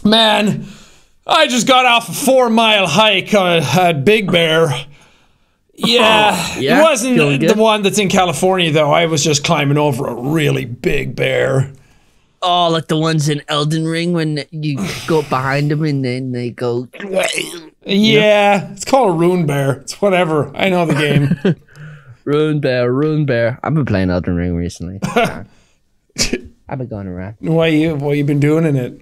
Man, I just got off a 4-mile hike at Big Bear. Yeah, yeah, it wasn't the one that's in California, though. I was just climbing over a really big bear. Oh, like the ones in Elden Ring when you go behind them and then they go... Yeah, it's called a rune bear. It's whatever. I know the game. Rune bear. I've been playing Elden Ring recently. I've been going around. What you been doing in it?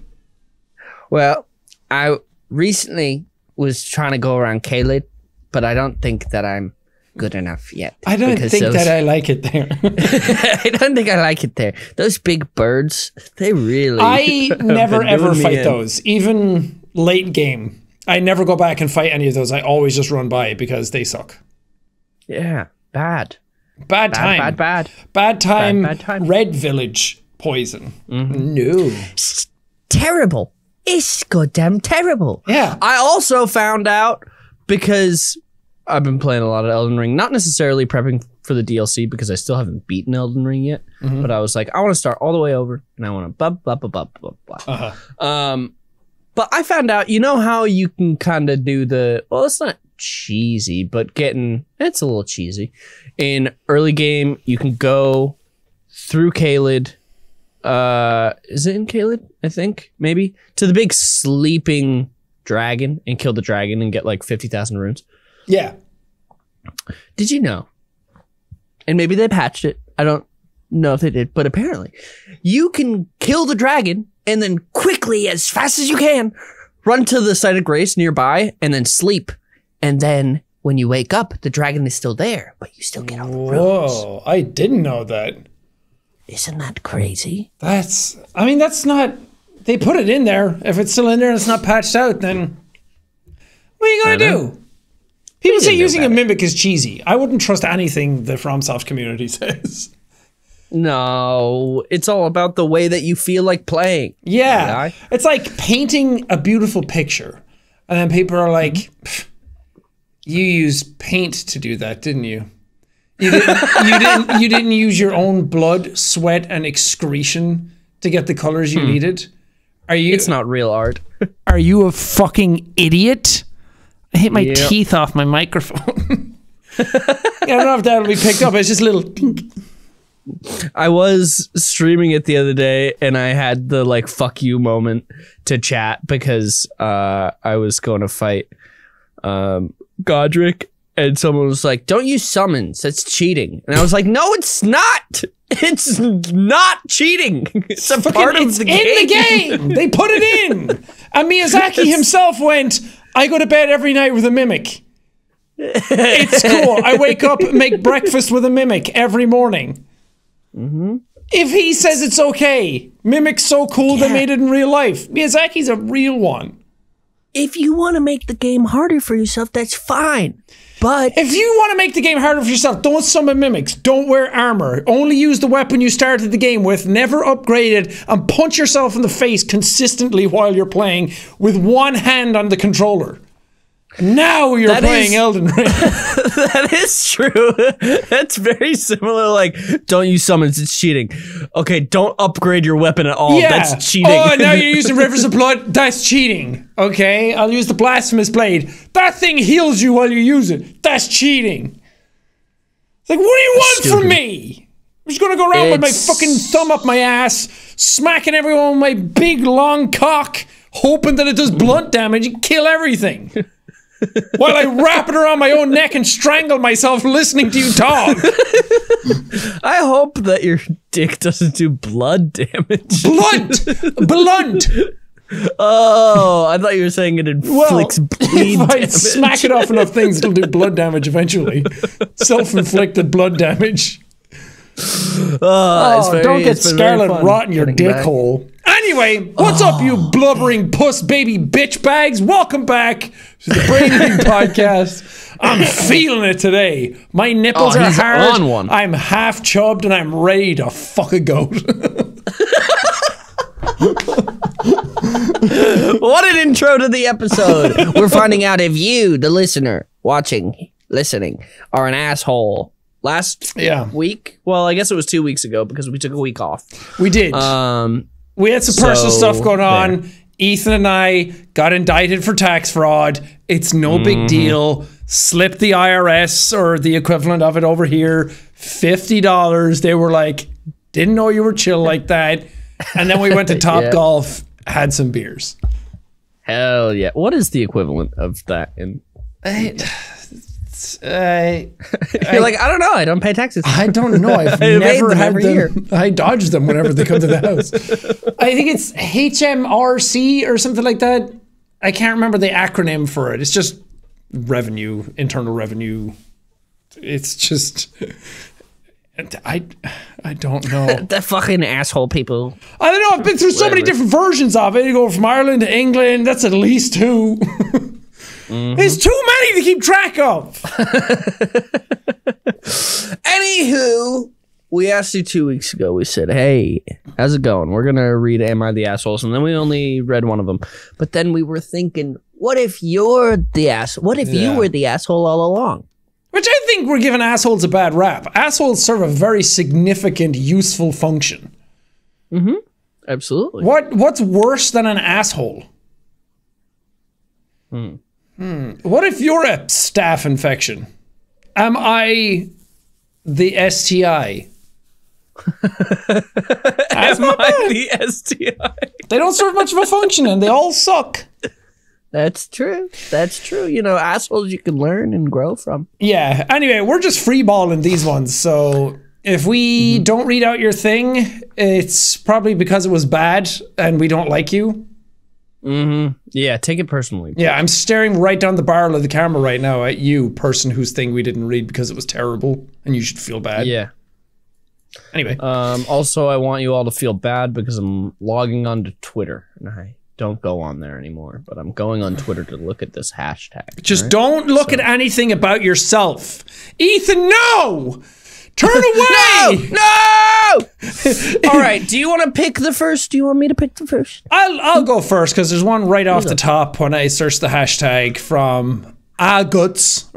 Well, I recently was trying to go around Caelid, but I don't think that I'm good enough yet. I don't think that I like it there. I don't think I like it there. Those big birds, they really... I never ever fight those. Even late game. I never go back and fight any of those. I always just run by because they suck. Yeah, bad. Bad time. Bad time. Red Village poison. No. It's terrible. It's goddamn terrible. Yeah. I also found out because I've been playing a lot of Elden Ring, not necessarily prepping for the DLC because I still haven't beaten Elden Ring yet. But I was like, I want to start all the way over and I want to blah, blah, blah, blah, blah, blah. But I found out, you know how you can kind of do the, well, it's not cheesy, but it's a little cheesy. In early game, you can go through Caelid. Is it in Caelid? I think maybe to the big sleeping dragon and kill the dragon and get like 50,000 runes. Yeah. Did you know? And maybe they patched it. I don't know if they did, but apparently you can kill the dragon and then quickly, as fast as you can, run to the site of grace nearby and then sleep. And then when you wake up, the dragon is still there, but you still get all the runes. Whoa, I didn't know that. Isn't that crazy? That's not, they put it in there. If it's still in there and it's not patched out, then what are you going to do? People say using a mimic is cheesy. I wouldn't trust anything the FromSoft community says. No, it's all about the way that you feel like playing. Yeah, it's like painting a beautiful picture. And then people are like, you used paint to do that, didn't you? You didn't use your own blood, sweat, and excretion to get the colors you needed? It's not real art. Are you a fucking idiot? I hit my teeth off my microphone. I don't know if that'll be picked up. It's just a little tink. I was streaming it the other day and I had the like fuck you moment to chat because I was going to fight Godric and someone was like, don't use summons, that's cheating. And I was like, no, it's not. It's not cheating. It's a part of the game. In the game. They put it in. And Miyazaki himself went, I go to bed every night with a mimic. It's cool. I wake up and make breakfast with a mimic every morning. If he says it's okay, mimic's so cool they made it in real life. Miyazaki's a real one. If you want to make the game harder for yourself, that's fine. But if you want to make the game harder for yourself, don't summon mimics. Don't wear armor. Only use the weapon you started the game with. Never upgrade it. And punch yourself in the face consistently while you're playing with one hand on the controller. Now you're playing Elden Ring. That is true. That's very similar. Like, don't use summons, it's cheating. Okay, don't upgrade your weapon at all. That's cheating. Oh, now you're using Rivers of Blood. That's cheating. Okay, I'll use the Blasphemous Blade. That thing heals you while you use it. That's cheating. It's like, what do you want from me? I'm just gonna go around with my fucking thumb up my ass, smacking everyone with my big long cock, hoping that it does blunt damage and kill everything. While I wrap it around my own neck and strangle myself listening to you talk. I hope that your dick doesn't do blood damage. Blunt! Blunt! Oh, I thought you were saying it inflicts bleed if I damage. smack it off enough things, it'll do blood damage eventually. Self-inflicted blood damage. Don't get scarlet rot in your dick hole. Anyway, what's up, you blubbering puss baby bitch bags? Welcome back to the Brain Eating Podcast. I'm feeling it today. My nipples are hard. On one. I'm half chubbed and I'm ready to fuck a goat. What an intro to the episode. We're finding out if you, the listener, listening, are an asshole. Last week, well, I guess it was 2 weeks ago because we took a week off. We did. We had some personal stuff going on. Ethan and I got indicted for tax fraud. It's no big deal. Slipped the IRS or the equivalent of it over here $50. They were like, didn't know you were chill like that. And then we went to Top Golf, had some beers. Hell yeah. What is the equivalent of that in? You're like, I don't know. I don't pay taxes. I don't know. I've never had them. Year. I dodge them whenever they come to the house. I think it's HMRC or something like that. I can't remember the acronym for it. It's just revenue, internal revenue. It's just, I don't know. The fucking asshole people. I don't know. I've been through so many different versions of it. You go from Ireland to England. That's at least 2. There's too many to keep track of. Anywho, we asked you 2 weeks ago. We said, hey, how's it going? We're going to read Am I the Assholes? And then we only read one of them. But then we were thinking, what if you're the asshole? What if you were the asshole all along? Which I think we're giving assholes a bad rap. Assholes serve a very significant, useful function. Absolutely. What's worse than an asshole? What if you're a staph infection? Am I the STI? Am I the STI? They don't serve much of a function and they all suck. That's true. That's true. You know, assholes you can learn and grow from. Yeah. Anyway, we're just freeballing these ones. So if we don't read out your thing, it's probably because it was bad and we don't like you. Yeah, take it personally. Yeah, I'm staring right down the barrel of the camera right now at you, person whose thing we didn't read because it was terrible and you should feel bad. Yeah. Anyway. Also, I want you all to feel bad because I'm logging onto Twitter and I don't go on there anymore, but I'm going on Twitter to look at this hashtag. Just don't look at anything about yourself. Ethan, no! Turn away! No! All right, do you want to pick the first? Do you want me to pick the first? I'll go first because there's one right off the top when I search the hashtag from August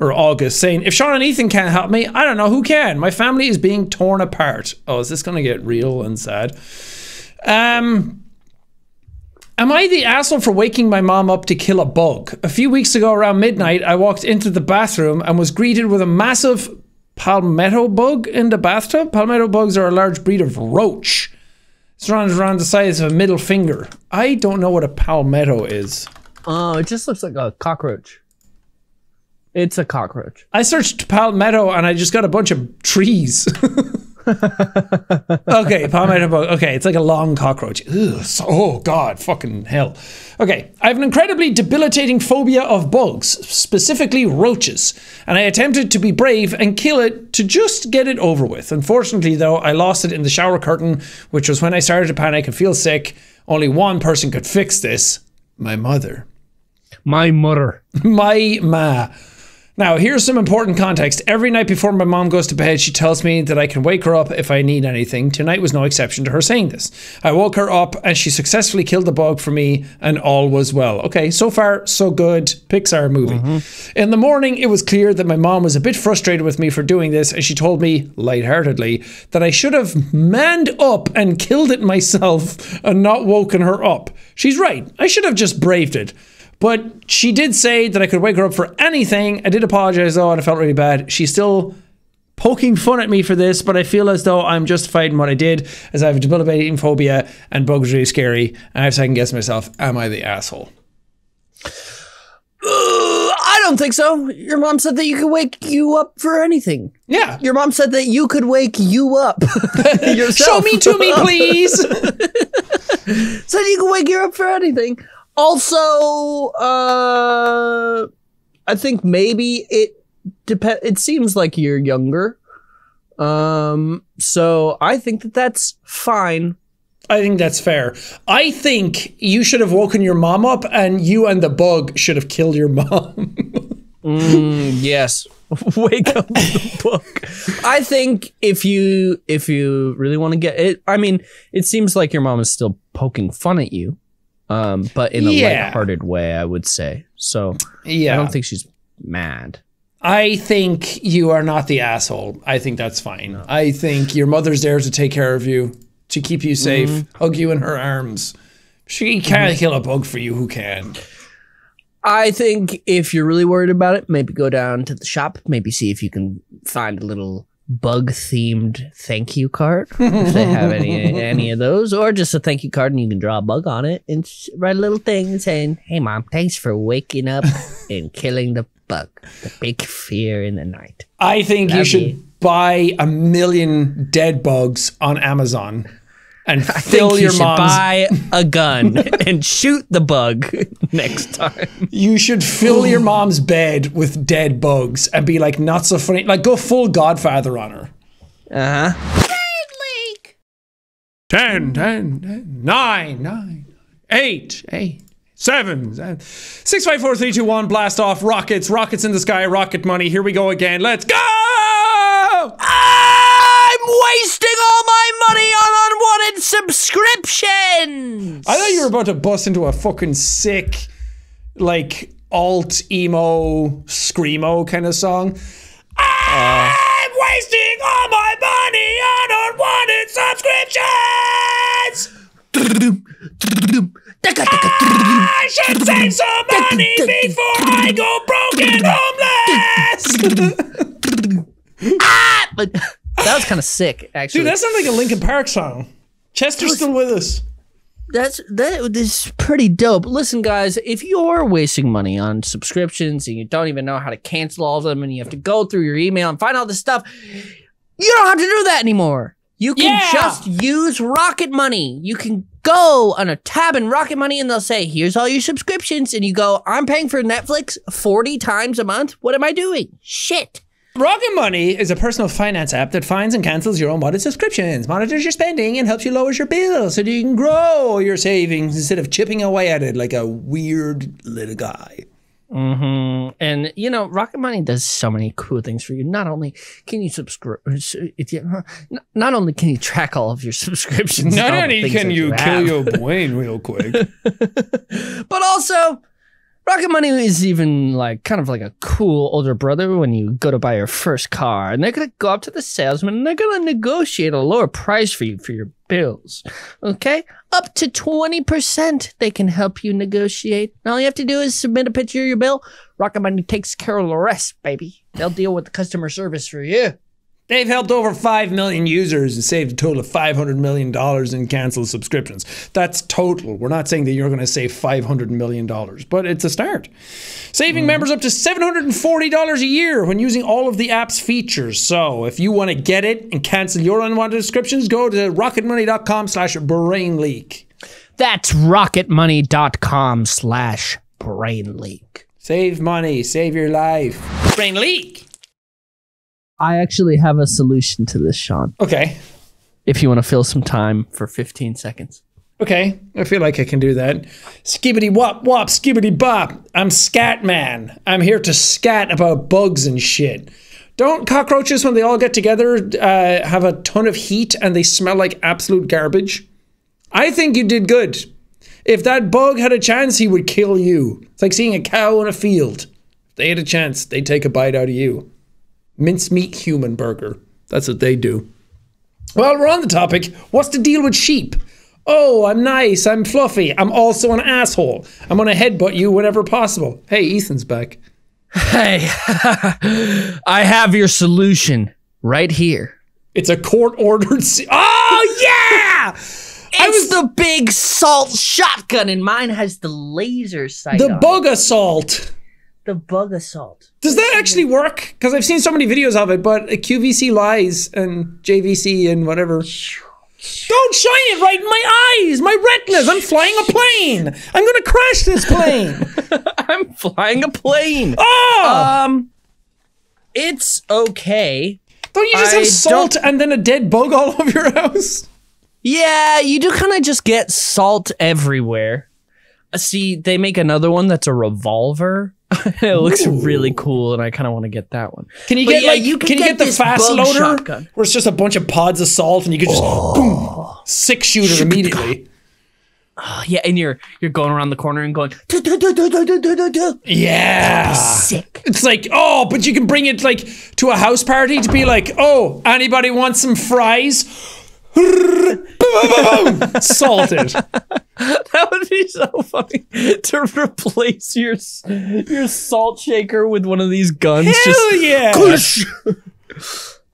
saying, if Sean and Ethan can't help me, I don't know who can. My family is being torn apart. Oh, is this going to get real and sad? Am I the asshole for waking my mom up to kill a bug? A few weeks ago around midnight, I walked into the bathroom and was greeted with a massive palmetto bug in the bathtub. Palmetto bugs are a large breed of roach. It's around the size of a middle finger. I don't know what a palmetto is. Oh, it just looks like a cockroach. It's a cockroach. I searched palmetto and I just got a bunch of trees. Okay, palmetto bug. Okay, it's like a long cockroach. Ugh, oh God, fucking hell. Okay, I have an incredibly debilitating phobia of bugs, specifically roaches, and I attempted to be brave and kill it to just get it over with. Unfortunately, though, I lost it in the shower curtain, which was when I started to panic and feel sick. Only one person could fix this: my mother. My mother. My ma. Now, here's some important context. Every night before my mom goes to bed, she tells me that I can wake her up if I need anything. Tonight was no exception to her saying this. I woke her up and she successfully killed the bug for me and all was well. Okay, so far, so good. Pixar movie. In the morning, it was clear that my mom was a bit frustrated with me for doing this and she told me, lightheartedly, that I should have manned up and killed it myself and not woken her up. She's right. I should have just braved it. But she did say that I could wake her up for anything. I did apologize though, and I felt really bad. She's still poking fun at me for this, but I feel as though I'm justified in what I did, as I have a debilitating phobia and bugs are really scary. And I have second guessed myself, am I the asshole? I don't think so. Your mom said that you could wake you up for anything. Yeah. Your mom said that you could wake you up yourself. Show me to me, please. Said you could wake you up for anything. Also, I think maybe it depends. It seems like you're younger. So I think that that's fine. I think that's fair. I think you should have woken your mom up and you and the bug should have killed your mom. Yes. Wake up the bug. I think if you really want to get it, I mean, it seems like your mom is still poking fun at you. But in a lighthearted way, I would say. So I don't think she's mad. I think you are not the asshole. I think that's fine. No. I think your mother's there to take care of you, to keep you safe, hug you in her arms, She can't kill a bug for you. Who can? I think if you're really worried about it, maybe go down to the shop, maybe see if you can find a little bug-themed thank you card, if they have any of those, or just a thank you card and you can draw a bug on it and write a little thing saying, "Hey mom, thanks for waking up and killing the bug, the big fear in the night." I think you should buy 1 million dead bugs on Amazon and fill your mom's... buy a gun and shoot the bug next time. You should fill your mom's bed with dead bugs and be like, not so funny. Like, go full Godfather on her. Uh-huh. 10, 9, 8, 7, 6, 5, 4, 3, 2, 1, blast off, rockets in the sky, rocket money. Here we go again. Let's go! I'm wasting all my money on unwanted subscriptions! I thought you were about to bust into a fucking sick, like, alt, emo, screamo kind of song. I'm wasting all my money on unwanted subscriptions! I should save some money before I go broke and homeless! But that was kind of sick, actually. Dude, that sounds like a Linkin Park song. Chester's still with us. That is pretty dope. Listen, guys, if you're wasting money on subscriptions and you don't even know how to cancel all of them and you have to go through your email and find all this stuff, you don't have to do that anymore. You can just use Rocket Money. You can go on a tab in Rocket Money and they'll say, here's all your subscriptions. And you go, I'm paying for Netflix 40 times a month. What am I doing? Shit. Rocket Money is a personal finance app that finds and cancels your unwanted subscriptions, monitors your spending, and helps you lower your bills so that you can grow your savings instead of chipping away at it like a weird little guy. Mm-hmm. And, you know, Rocket Money does so many cool things for you. Not only can you not only can you track all of your subscriptions. Not only can you kill your brain real quick. But also... Rocket Money is even like kind of like a cool older brother when you go to buy your first car, and they're going to go up to the salesman and they're going to negotiate a lower price for you for your bills. Okay? Up to 20% they can help you negotiate. All you have to do is submit a picture of your bill. Rocket Money takes care of the rest, baby. They'll deal with the customer service for you. They've helped over 5 million users and saved a total of $500 million in canceled subscriptions. That's total. We're not saying that you're going to save $500 million, but it's a start. Saving members up to $740 a year when using all of the app's features. So if you want to get it and cancel your unwanted subscriptions, go to rocketmoney.com/brainleak. That's rocketmoney.com/brainleak. Save money, save your life. Brain leak. I actually have a solution to this, Sean. Okay. If you want to fill some time for 15 seconds. Okay, I feel like I can do that. Skibbity wop wop, skibbity bop. I'm Scat Man. I'm here to scat about bugs and shit. Don't cockroaches, when they all get together, have a ton of heat and they smell like absolute garbage? I think you did good. If that bug had a chance, he would kill you. It's like seeing a cow in a field. If they had a chance, they'd take a bite out of you. Mincemeat human burger. That's what they do. Well, we're on the topic. What's the deal with sheep? Oh, I'm nice. I'm fluffy. I'm also an asshole. I'm going to headbutt you whenever possible. Hey, Ethan's back. Hey, I have your solution right here. It's a court-ordered... Oh, yeah! It's the big salt shotgun, and mine has the laser sight The on bug it. assault. The bug assault. Does that actually work? Because I've seen so many videos of it, but QVC lies and JVC and whatever. Don't shine it right in my eyes, my retinas. I'm flying a plane. I'm going to crash this plane. I'm flying a plane. Oh! It's okay. Don't you just have salt and then a dead bug all over your house? Yeah, you do kind of just get salt everywhere. See, they make another one that's a revolver. It looks really cool, and I kind of want to get that one. Can you get the fast loader, shotgun. where it's just a bunch of pods of salt, and you can just boom, 6-shooter immediately? Yeah, and you're going around the corner and going. Yeah, sick. It's like, oh, but you can bring it like to a house party to be like, oh, anybody want some fries? Salted. That would be so funny to replace your salt shaker with one of these guns. Hell yeah!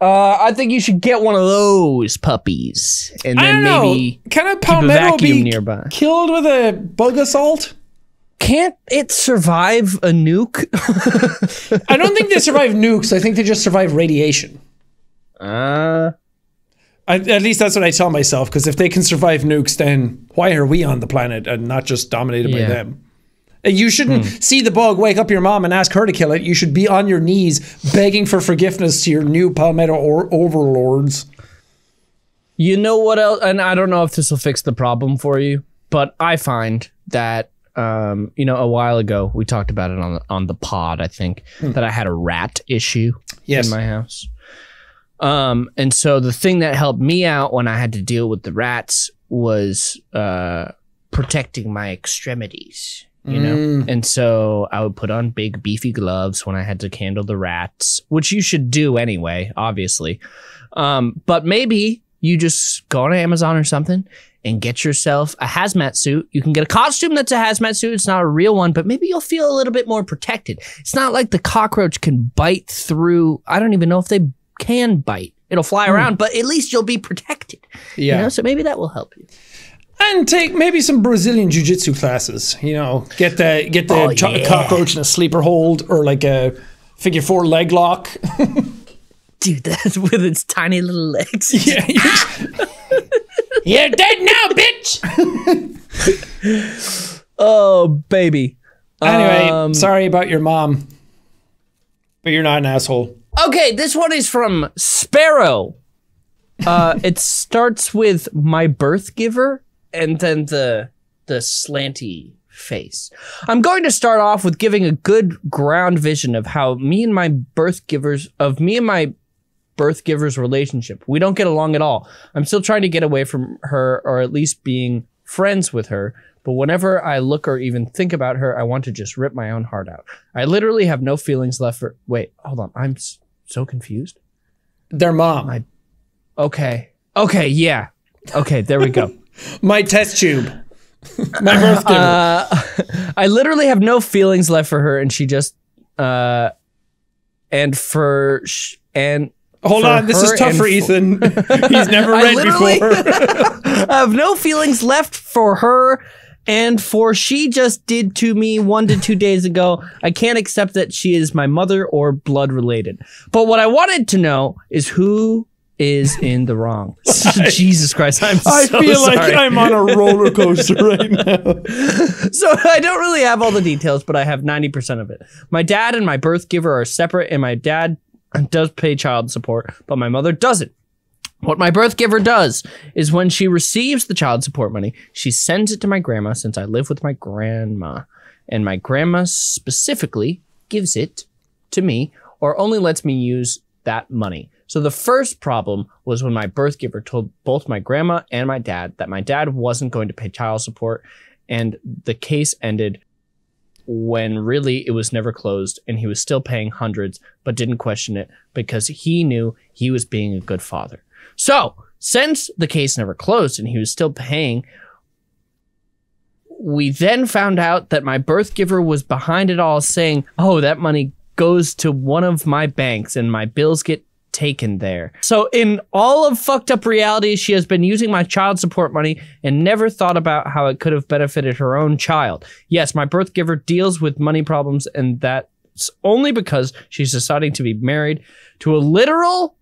I think you should get one of those puppies, and then maybe can a palmetto be nearby. Killed with a bug assault? Can't it survive a nuke? I don't think they survive nukes. I think they just survive radiation. At least that's what I tell myself, because if they can survive nukes, then why are we on the planet and not just dominated by them? You shouldn't see the bug, wake up your mom and ask her to kill it. You should be on your knees begging for forgiveness to your new palmetto overlords. You know what else? And I don't know if this will fix the problem for you, but I find that, a while ago, we talked about it on the pod, I think, that I had a rat issue in my house. And so the thing that helped me out when I had to deal with the rats was protecting my extremities, you know? And so I would put on big beefy gloves when I had to handle the rats, which you should do anyway, obviously. But maybe you just go on Amazon or something and get yourself a hazmat suit. You can get a costume that's a hazmat suit. It's not a real one, but maybe you'll feel a little bit more protected. It's not like the cockroach can bite through. I don't even know if they can bite. It'll fly around, but at least you'll be protected. Yeah. You know? So maybe that will help you. And take maybe some Brazilian jiu-jitsu classes. You know, get the cockroach in a sleeper hold or like a figure 4 leg lock. Dude, that's with its tiny little legs. Yeah. You're dead now, bitch. Oh, baby. Anyway, sorry about your mom, but you're not an asshole. Okay, this one is from Sparrow. It starts with my birth giver and then the slanty face. I'm going to start off with giving a good ground vision of how me and my birth giver's relationship. We don't get along at all. I'm still trying to get away from her, or at least being friends with her. But whenever I look or even think about her, I want to just rip my own heart out. I literally have no feelings left for... Wait, hold on. I'm so confused. Their mom. Okay, yeah. Okay, there we go. My test tube. My birth giver. I literally have no feelings left for her, and she just... Hold on, this is tough for Ethan. He's never read before. I have no feelings left for her, and for she just did to me 1 to 2 days ago. I can't accept that she is my mother or blood related. But what I wanted to know is who is in the wrong. Jesus Christ, I feel like I'm on a roller coaster right now. So I don't really have all the details, but I have 90% of it. My dad and my birth giver are separate, and my dad does pay child support, but my mother doesn't. What my birth giver does is when she receives the child support money, she sends it to my grandma, since I live with my grandma. And my grandma specifically gives it to me, or only lets me use that money. So the first problem was when my birth giver told both my grandma and my dad that my dad wasn't going to pay child support, and the case ended when really it was never closed, and he was still paying hundreds, but didn't question it because he knew he was being a good father. So since the case never closed and he was still paying, we then found out that my birth giver was behind it all, saying, oh, that money goes to one of my banks and my bills get taken there. So in all of fucked up reality, she has been using my child support money and never thought about how it could have benefited her own child. Yes, my birth giver deals with money problems, and that's only because she's deciding to be married to a literal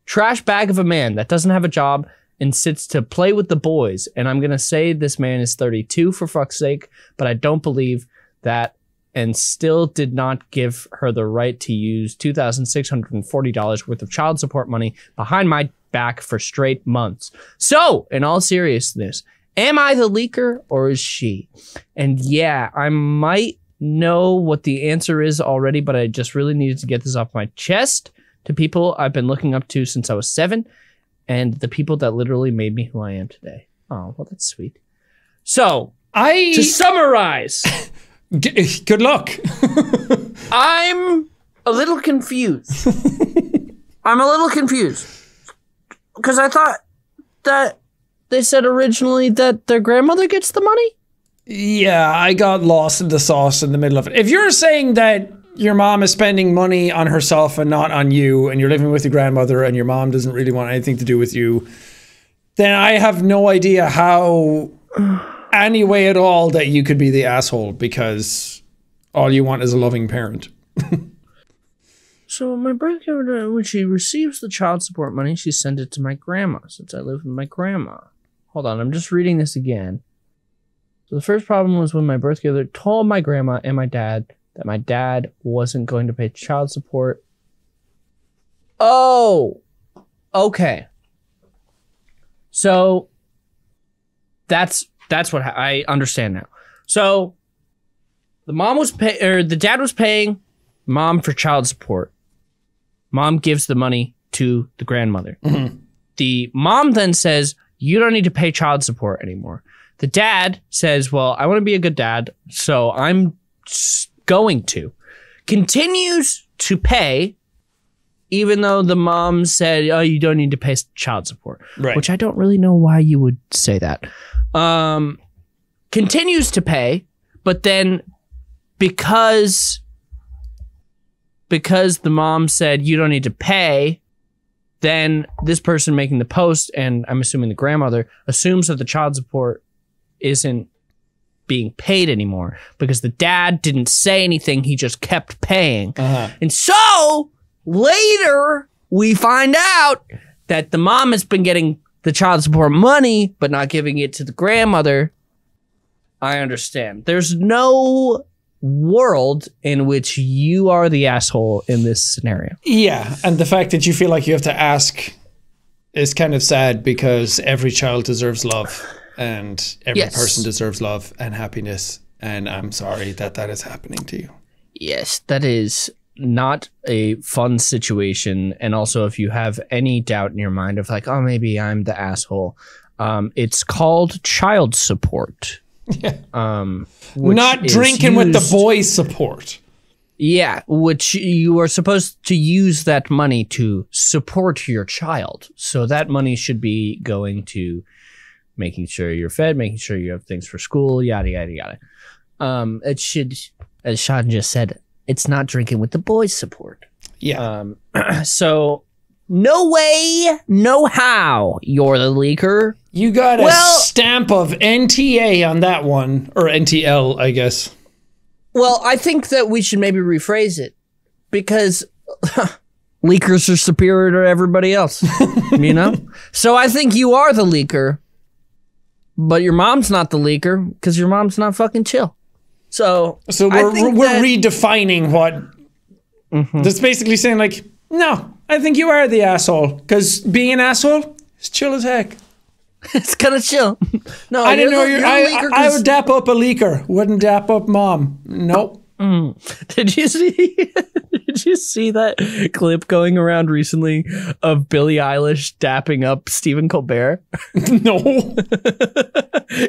trash bag of a man that doesn't have a job and sits to play with the boys. And I'm going to say this man is 32 for fuck's sake, but I don't believe that, and still did not give her the right to use $2,640 worth of child support money behind my back for straight months. So, in all seriousness, am I the leaker or is she? And yeah, I might know what the answer is already, but I just really needed to get this off my chest to people I've been looking up to since I was 7, and the people that literally made me who I am today. Oh, well, that's sweet. So, to summarize... Good luck. I'm a little confused. Because I thought that they said originally that their grandmother gets the money? Yeah, I got lost in the sauce in the middle of it. If you're saying that your mom is spending money on herself and not on you, and you're living with your grandmother and your mom doesn't really want anything to do with you, then I have no idea how, any way at all, that you could be the asshole because all you want is a loving parent. So my grandmother, when she receives the child support money, she sends it to my grandma since I live with my grandma. Hold on, I'm just reading this again. So the first problem was when my birth grandmother told my grandma and my dad that my dad wasn't going to pay child support. Oh, okay. So that's what I understand now. So the dad was paying mom for child support. Mom gives the money to the grandmother. Mm-hmm. The mom then says, you don't need to pay child support anymore. The dad says, well, I want to be a good dad, so I'm going to. Continues to pay, even though the mom said, oh, you don't need to pay child support. Right. Which I don't really know why you would say that. Continues to pay, but then because the mom said you don't need to pay, then this person making the post, and I'm assuming the grandmother, assumes that the child support isn't being paid anymore because the dad didn't say anything. He just kept paying. Uh-huh. And so later we find out that the mom has been getting the child support money, but not giving it to the grandmother. I understand. There's no world in which you are the asshole in this scenario. Yeah, and the fact that you feel like you have to ask is kind of sad because every child deserves love and every person deserves love and happiness, and I'm sorry that that is happening to you. Yes, that is not a fun situation. And also, if you have any doubt in your mind of like, oh, maybe I'm the asshole, it's called child support. Yeah. Not drinking with the boys support. Yeah, which you are supposed to use that money to support your child. So that money should be going to making sure you're fed, making sure you have things for school, yada, yada, yada. It should, as Sean just said, it's not drinking with the boys support. Yeah. So no way, no how you're the leaker. You got a stamp of NTA on that one, or NTL, I guess. Well, I think that we should maybe rephrase it because leakers are superior to everybody else, you know? So I think you are the leaker, but your mom's not the leaker because your mom's not fucking chill. So we're redefining what that's basically saying like, no, I think you are the asshole because being an asshole is chill as heck. It's kind of chill. No, I didn't know you're a leaker. I would dap up a leaker. Wouldn't dap up mom. Nope. Did you see that clip going around recently of Billie Eilish dapping up Stephen Colbert? No.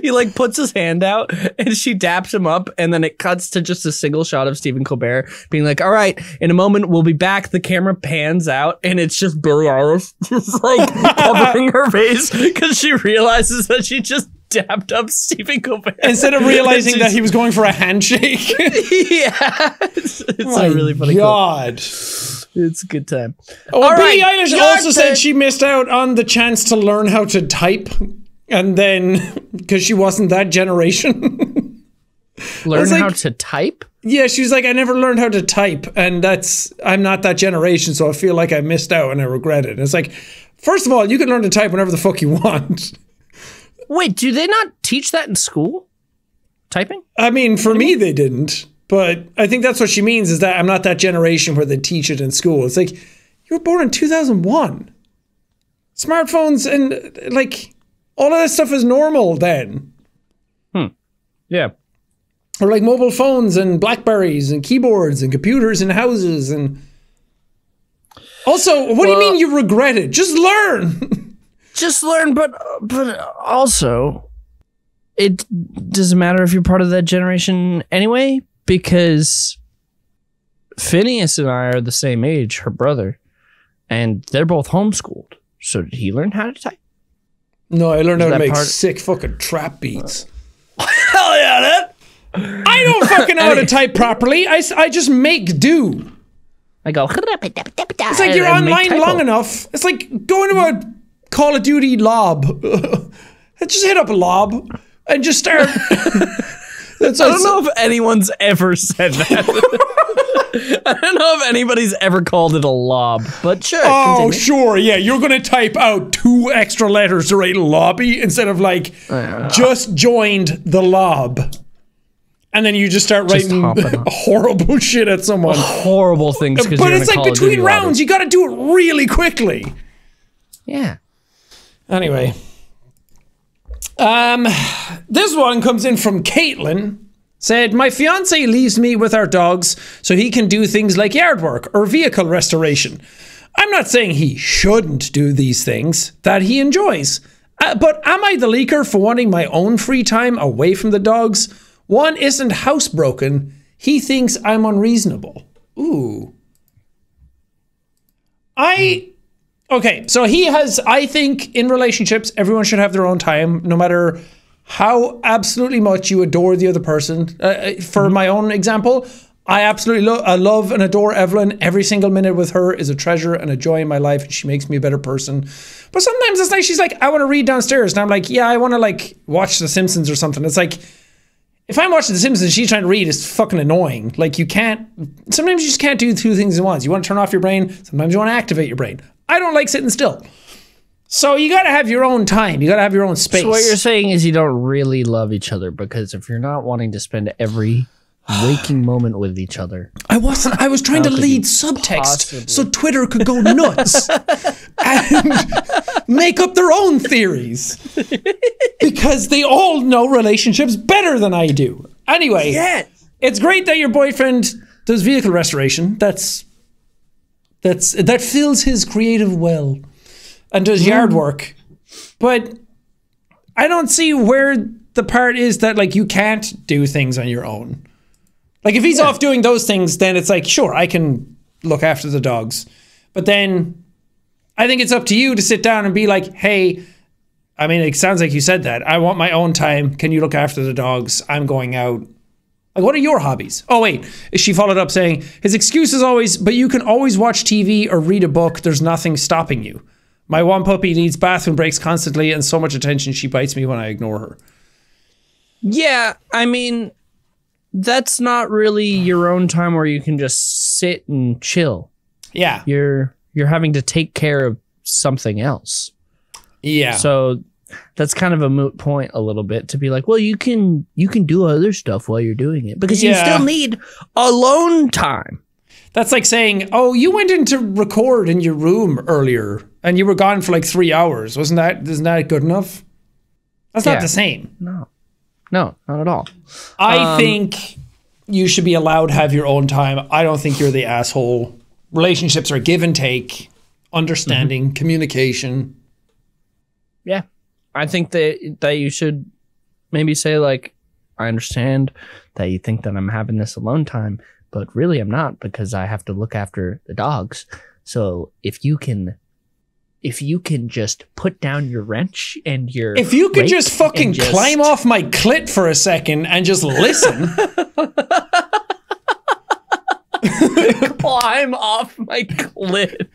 He like puts his hand out and she daps him up, and then it cuts to just a single shot of Stephen Colbert being like, all right, in a moment we'll be back. The camera pans out and it's just Billie Eilish just like covering her face because she realizes that she just dapped up Stephen Colbert. Instead of realizing that he was going for a handshake. Yeah. It's a really funny God. clip. It's a good time. Oh, Billie Eilish also said she missed out on the chance to learn how to type, and then because she wasn't that generation. Learn how to type? Yeah, she was like, I never learned how to type, and I'm not that generation, so I feel like I missed out and I regret it. And it's like, first of all, you can learn to type whenever the fuck you want. Wait, do they not teach that in school? Typing? I mean, for me, they didn't. But I think that's what she means, is that I'm not that generation where they teach it in school. It's like, you were born in 2001. Smartphones and, like, all of that stuff is normal then. Yeah. Or, like, mobile phones and Blackberries and keyboards and computers in houses. And also, what do you mean you regret it? Just learn. Just learn, but also, it doesn't matter if you're part of that generation anyway, because Phineas and I are the same age, her brother, and they're both homeschooled. So did he learn how to type? No, I learned how to that make part- sick fucking trap beats. Hell yeah, that. I don't fucking know how to type properly. I just make do. I go. It's like you're online long enough. It's like going to a Call of Duty lob. Just hit up a lob and just start. I don't know if anyone's ever said that. I don't know if anybody's ever called it a lob, but sure. Oh, continue. sure. Yeah, you're going to type out 2 extra letters to write lobby instead of like just joined the lob. And then you just start writing horrible shit at someone. Horrible things. But it's like between rounds, you got to do it really quickly. Yeah. Anyway. This one comes in from Caitlin. Said, my fiance leaves me with our dogs so he can do things like yard work or vehicle restoration. I'm not saying he shouldn't do these things that he enjoys. But am I the leaker for wanting my own free time away from the dogs? One isn't housebroken. He thinks I'm unreasonable. Ooh. Okay, so I think in relationships, everyone should have their own time, no matter how absolutely much you adore the other person. For my own example, I absolutely love and adore Evelyn. Every single minute with her is a treasure and a joy in my life, and she makes me a better person. But sometimes it's like, she's like, I want to read downstairs. And I'm like, yeah, I want to like watch The Simpsons or something. It's like, if I'm watching The Simpsons, she's trying to read, it's fucking annoying. Like sometimes you just can't do 2 things at once. You want to turn off your brain. Sometimes you want to activate your brain. I don't like sitting still. So you got to have your own time. You got to have your own space. So what you're saying is you don't really love each other, because if you're not wanting to spend every waking moment with each other. I was trying to lead subtext so Twitter could go nuts and make up their own theories. Because they all know relationships better than I do. Anyway, It's great that your boyfriend does vehicle restoration. That fills his creative well, and does yard work. But I don't see where the part is that like you can't do things on your own. Like if he's off doing those things, then it's like, sure, I can look after the dogs. But then I think it's up to you to sit down and be like, hey, I mean, it sounds like you said that. I want my own time. Can you look after the dogs? I'm going out. Like, what are your hobbies? Oh, wait. She followed up saying, his excuse is always, but you can always watch TV or read a book. There's nothing stopping you. My one puppy needs bathroom breaks constantly and so much attention she bites me when I ignore her. Yeah, I mean, that's not really your own time where you can just sit and chill. Yeah. You're having to take care of something else. Yeah. So that's kind of a moot point a little bit to be like, well, you can do other stuff while you're doing it, because you still need alone time. That's like saying, oh, you went in to record in your room earlier and you were gone for like 3 hours. Isn't that good enough? That's not the same. No, not at all. I think you should be allowed to have your own time. I don't think you're the asshole. Relationships are give and take, understanding, communication. Yeah. I think that you should maybe say like, I understand that you think that I'm having this alone time, but really I'm not, because I have to look after the dogs. So if you can just put down your wrench and your if you could just fucking climb off my clit for a second and just listen. Climb off my clit.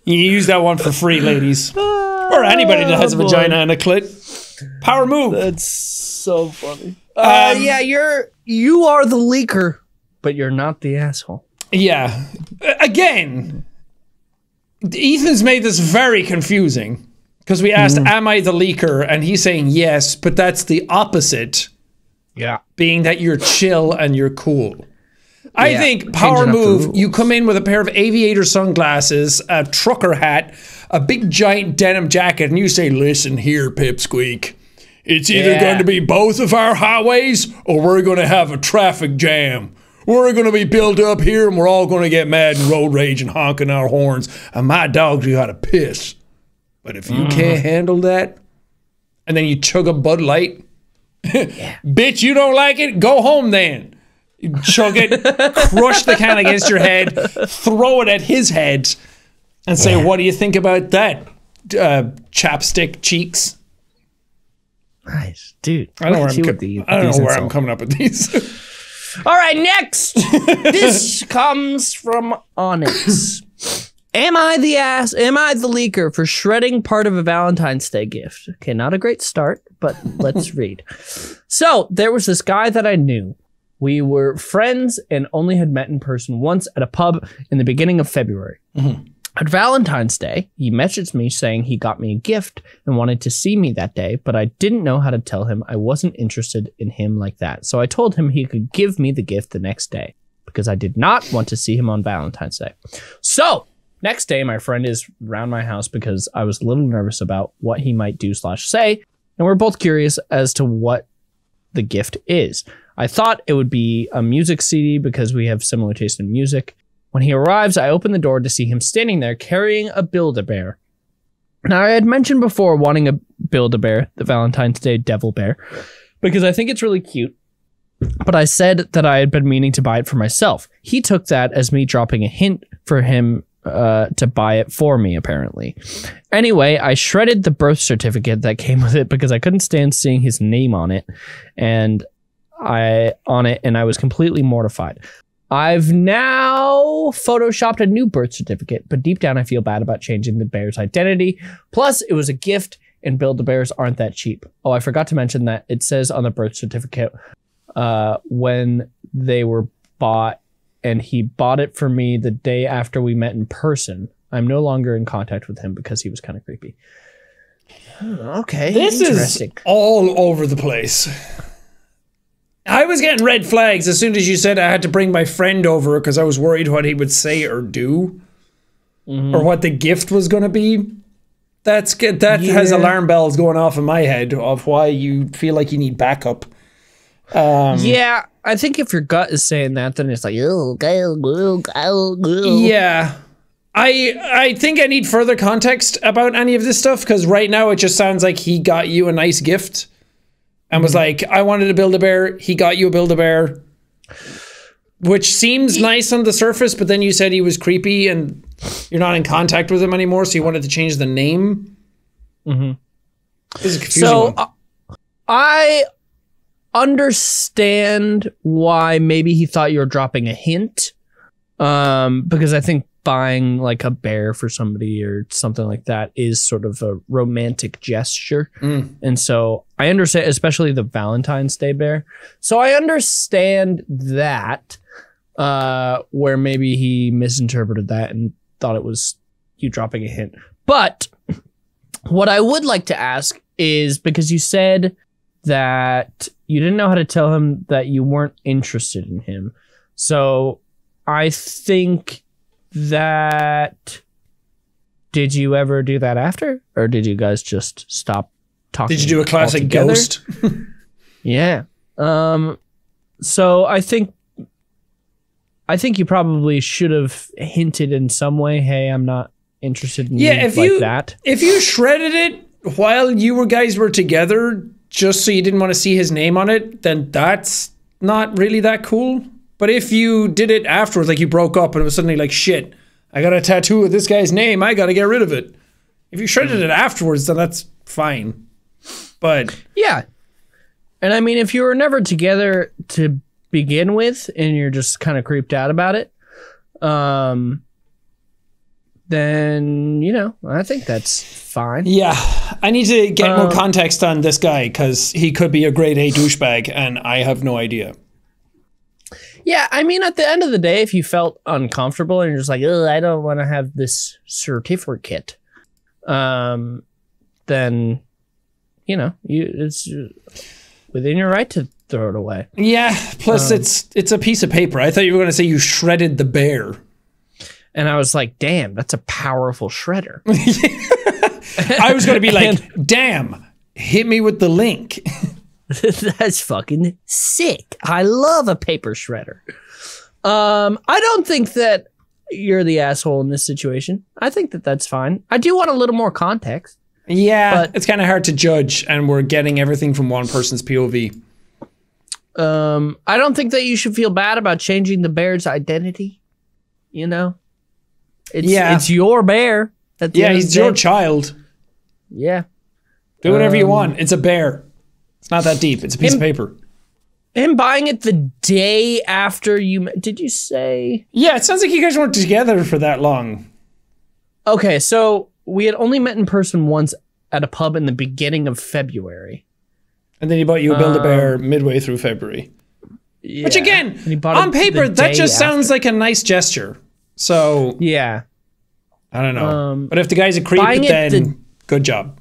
You use that one for free, ladies. Or anybody that has a vagina and a clit. Power move. That's so funny. Yeah, you are the leaker, but you're not the asshole. Yeah. Again, Ethan's made this very confusing, because we asked, am I the leaker? And he's saying yes, but that's the opposite. Yeah. Being that you're chill and you're cool. I think power move, you come in with a pair of aviator sunglasses, a trucker hat, a big giant denim jacket, and you say, listen here, Pipsqueak. It's either going to be both of our highways or we're going to have a traffic jam. We're going to be built up here and we're all going to get mad and road rage and honking our horns. And my dogs got to piss. But if you can't handle that, and then you chug a Bud Light, bitch, you don't like it? Go home then. You chug it, crush the can against your head, throw it at his head, and say, what do you think about that, chapstick cheeks. Nice, dude. I don't know where I'm coming up with these. All right, next. This comes from Onyx. Am I the ass? Am I the leaker for shredding part of a Valentine's Day gift? Okay, not a great start, but let's read. So there was this guy that I knew. We were friends and only had met in person once at a pub in the beginning of February. Mm-hmm. At Valentine's Day, he messaged me saying he got me a gift and wanted to see me that day, but I didn't know how to tell him I wasn't interested in him like that. So I told him he could give me the gift the next day because I did not want to see him on Valentine's Day. So next day, my friend is around my house because I was a little nervous about what he might do/say, and we're both curious as to what the gift is. I thought it would be a music CD because we have similar taste in music. When he arrives, I open the door to see him standing there carrying a Build-A-Bear. Now, I had mentioned before wanting a Build-A-Bear, the Valentine's Day Devil Bear, because I think it's really cute. But I said that I had been meaning to buy it for myself. He took that as me dropping a hint for him to buy it for me, apparently. Anyway, I shredded the birth certificate that came with it because I couldn't stand seeing his name on it, and I was completely mortified. I've now photoshopped a new birth certificate, but deep down I feel bad about changing the bear's identity. Plus, it was a gift, and Build-A-Bears aren't that cheap. Oh, I forgot to mention that it says on the birth certificate when they were bought, and he bought it for me the day after we met in person. I'm no longer in contact with him because he was kind of creepy. Okay, this is all over the place. I was getting red flags as soon as you said I had to bring my friend over because I was worried what he would say or do, or what the gift was going to be. That's good. That has alarm bells going off in my head of why you feel like you need backup. Yeah, I think if your gut is saying that, then it's like, yeah. I think I need further context about any of this stuff because right now it just sounds like he got you a nice gift. And was like, I wanted to build a bear. He got you a Build-A-Bear. Which seems nice on the surface, but then you said he was creepy and you're not in contact with him anymore, so you wanted to change the name. Mm-hmm. This is a confusing one. I understand why maybe he thought you were dropping a hint. Because I think buying like a bear for somebody or something like that is sort of a romantic gesture. And so I understand, especially the Valentine's Day bear. So I understand that, where maybe he misinterpreted that and thought it was you dropping a hint. But what I would like to ask is, because you said that you didn't know how to tell him that you weren't interested in him. So I think that, did you ever do that after, or did you guys just stop talking? Did you do a classic ghost? Yeah. So I think you probably should have hinted in some way, hey, I'm not interested in you like that. If you shredded it while you guys were together just so you didn't want to see his name on it, then that's not really that cool. But if you did it afterwards, like you broke up and it was suddenly like, shit, I got a tattoo with this guy's name, I got to get rid of it. If you shredded it afterwards, then that's fine. But yeah. And I mean, if you were never together to begin with and you're just kind of creeped out about it, then, you know, I think that's fine. Yeah. I need to get more context on this guy because he could be a grade A douchebag and I have no idea. Yeah, I mean, at the end of the day, if you felt uncomfortable and you're just like, I don't want to have this certificate, then, you know, it's within your right to throw it away. Yeah, plus it's a piece of paper. I thought you were going to say you shredded the bear. And I was like, damn, that's a powerful shredder. I was going to be like, damn, hit me with the link. That's fucking sick. I love a paper shredder. I don't think that you're the asshole in this situation. I think that that's fine. I do want a little more context. Yeah, but it's kind of hard to judge, and we're getting everything from one person's POV. I don't think that you should feel bad about changing the bear's identity. You know? It's your bear. Yeah, he's your child. Yeah. Do whatever you want. It's a bear. It's not that deep. It's a piece of paper. Him buying it the day after you... Did you say... Yeah, it sounds like you guys weren't together for that long. Okay, so we had only met in person once at a pub in the beginning of February. And then he bought you a Build-A-Bear midway through February. Yeah. Which again, on paper, that just sounds like a nice gesture. So... Yeah. I don't know. But if the guy's a creep, then good job.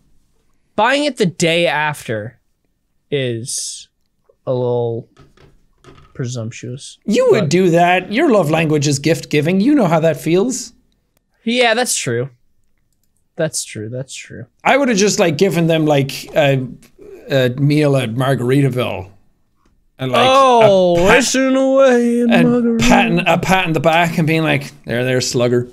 Buying it the day after is a little presumptuous. You would do that. Your love language is gift giving. You know how that feels. Yeah, that's true. That's true. That's true. I would have just like given them like a meal at Margaritaville. And like wishing away and a pat in the back and being like, there, slugger.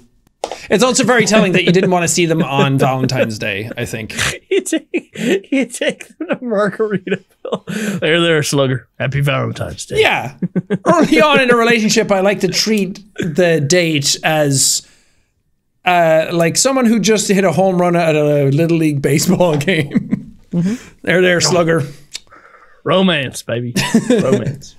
It's also very telling that you didn't want to see them on Valentine's Day, I think. you take them to Margaritaville. There, slugger. Happy Valentine's Day. Yeah. Early on in a relationship, I like to treat the date as like someone who just hit a home run at a Little League baseball game. There, slugger. Romance, baby. Romance.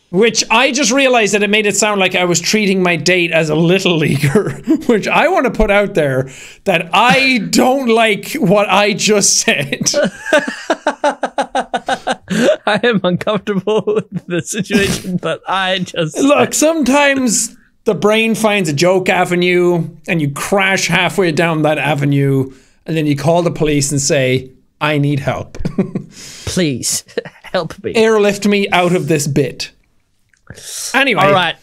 Which I just realized that it made it sound like I was treating my date as a little leaguer, which I want to put out there that I don't like what I just said. I am uncomfortable with the situation, but I just... Look, sometimes the brain finds a joke avenue and you crash halfway down that avenue and then you call the police and say, I need help. Please, help me. Airlift me out of this bit. Anyway, all right.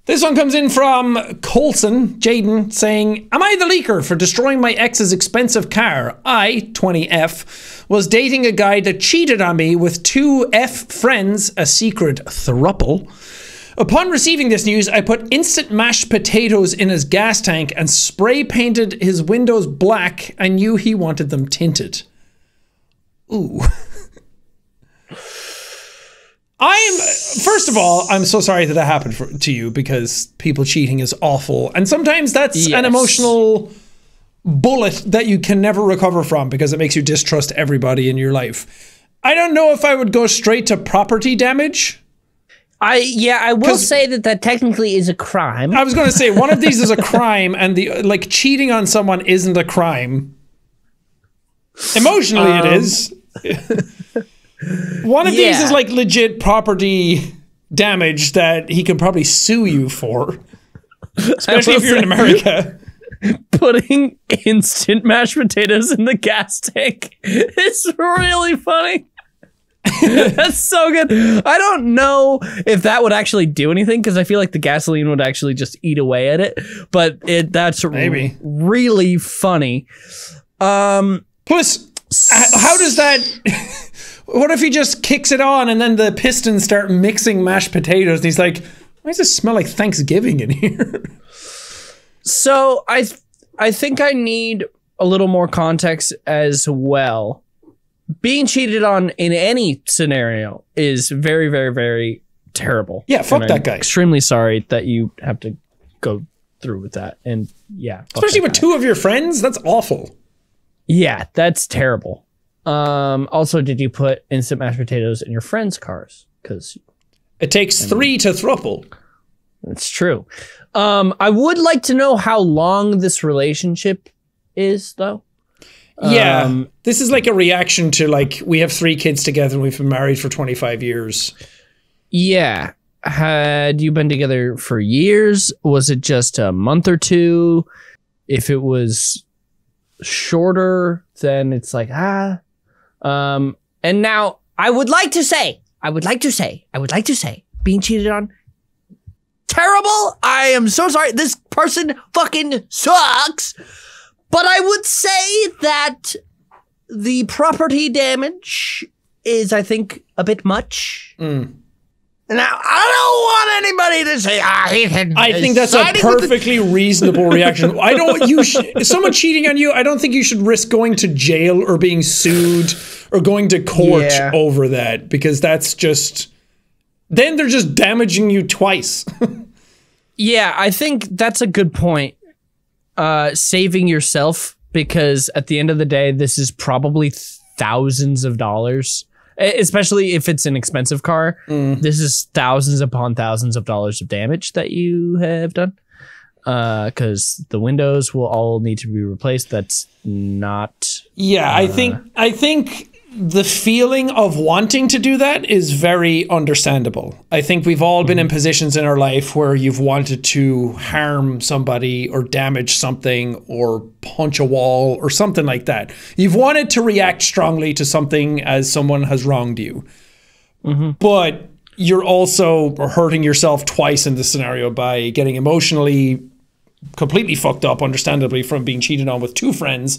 This one comes in from Colson, Jaden, saying, am I the leaker for destroying my ex's expensive car? I, 20F, was dating a guy that cheated on me with 2 F friends, a secret throuple. Upon receiving this news, I put instant mashed potatoes in his gas tank and spray painted his windows black. I knew he wanted them tinted. Ooh. First of all, I'm so sorry that happened to you because people cheating is awful. And sometimes that's an emotional bullet that you can never recover from because it makes you distrust everybody in your life. I don't know if I would go straight to property damage. I will say that technically is a crime. I was going to say one of these is a crime and the like cheating on someone isn't a crime. Emotionally it is. One of these is like legit property damage that he can probably sue you for. Especially if you're in America. Putting instant mashed potatoes in the gas tank is really funny. That's so good. I don't know if that would actually do anything because I feel like the gasoline would actually just eat away at it. But that's maybe really funny. Plus, how does that... What if he just kicks it on and then the pistons start mixing mashed potatoes and he's like, why does it smell like Thanksgiving in here? So I think I need a little more context as well. Being cheated on in any scenario is very, very, very terrible. Yeah, fuck that guy. Extremely sorry that you have to go through with that. And yeah. Especially with 2 of your friends? That's awful. Yeah, that's terrible. Also, did you put instant mashed potatoes in your friends' cars? Because it takes 3 to throuple. That's true. I would like to know how long this relationship is, though. Yeah, this is like a reaction to like we have 3 kids together and we've been married for 25 years. Yeah. Had you been together for years? Was it just a month or 2? If it was shorter, then it's like, and now I would like to say, being cheated on, terrible. I am so sorry. This person fucking sucks. But I would say that the property damage is, I think, a bit much. Now, I don't want anybody to say, I think that's a perfectly reasonable reaction. Someone cheating on you, I don't think you should risk going to jail or being sued or going to court over that because that's just, then they're just damaging you twice. Yeah, I think that's a good point. Saving yourself because at the end of the day, this is probably thousands of dollars, especially if it's an expensive car. This is thousands upon thousands of dollars of damage that you have done. Because the windows will all need to be replaced. That's not. Yeah, I think the feeling of wanting to do that is very understandable. I think we've all been in positions in our life where you've wanted to harm somebody or damage something or punch a wall or something like that. You've wanted to react strongly to something as someone has wronged you. But you're also hurting yourself twice in this scenario by getting emotionally completely fucked up, understandably, from being cheated on with two friends.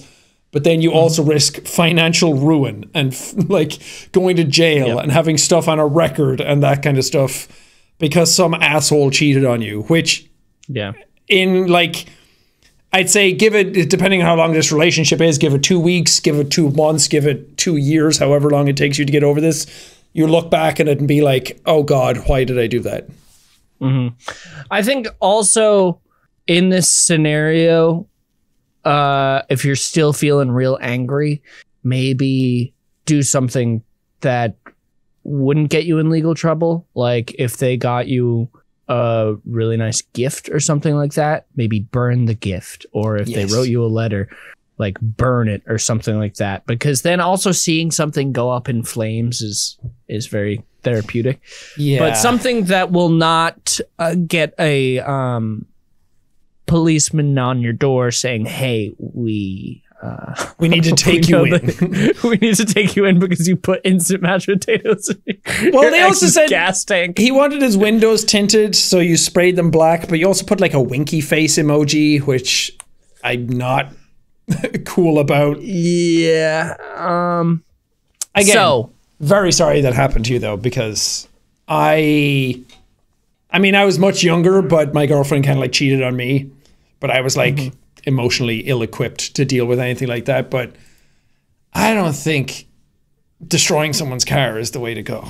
But then you also risk financial ruin and like going to jail and having stuff on a record and that kind of stuff because some asshole cheated on you, which in like, I'd say give it, depending on how long this relationship is, give it 2 weeks, give it 2 months, give it 2 years, however long it takes you to get over this. You look back at it and be like, oh God, why did I do that? I think also in this scenario, if you're still feeling real angry, maybe do something that wouldn't get you in legal trouble. Like if they got you a really nice gift or something like that, maybe burn the gift. Or if they wrote you a letter, like burn it or something like that. Because then also seeing something go up in flames is very therapeutic. Yeah. But something that will not get a policeman on your door saying, hey, we need to take you in. We need to take you in because you put instant mashed potatoes in well, they also said gas tank. He wanted his windows tinted, so you sprayed them black, but you also put like a winky face emoji, which I'm not cool about. Yeah. Again, so very sorry that happened to you though, because I mean, I was much younger, but my girlfriend kind of like cheated on me. But I was like emotionally ill-equipped to deal with anything like that. But I don't think destroying someone's car is the way to go.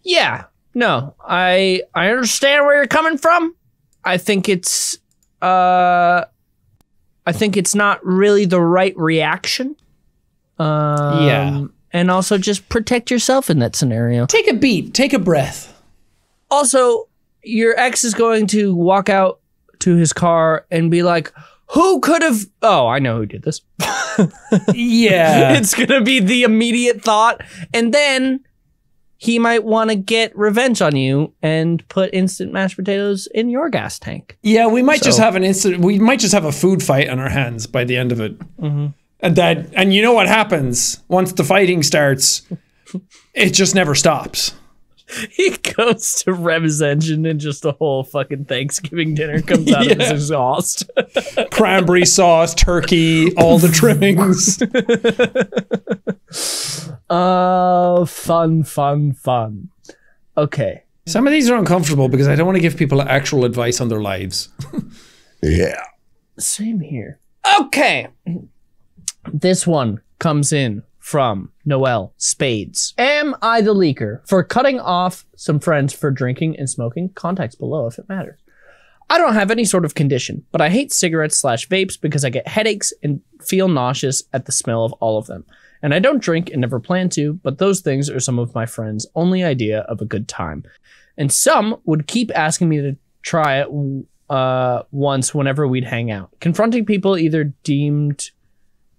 Yeah, no, I understand where you're coming from. I think it's not really the right reaction. And also just protect yourself in that scenario. Take a beat, take a breath. Also, your ex is going to walk out to his car and be like, who could have, oh, I know who did this. Yeah. It's going to be the immediate thought. And then he might want to get revenge on you and put instant mashed potatoes in your gas tank. Yeah, we might just have a food fight on our hands by the end of it. And you know what happens once the fighting starts? It just never stops. He goes to Rev's engine and just a whole fucking Thanksgiving dinner comes out of his exhaust. Cranberry sauce, turkey, all the trimmings. Fun. Okay. Some of these are uncomfortable because I don't want to give people actual advice on their lives. Yeah. Same here. Okay. This one comes in from Noel Spades. Am I the leaker for cutting off some friends for drinking and smoking? Context below if it matters. I don't have any sort of condition, but I hate cigarettes/vapes because I get headaches and feel nauseous at the smell of all of them. And I don't drink and never plan to, but those things are some of my friends' only idea of a good time. And some would keep asking me to try it once whenever we'd hang out. Confronting people either deemed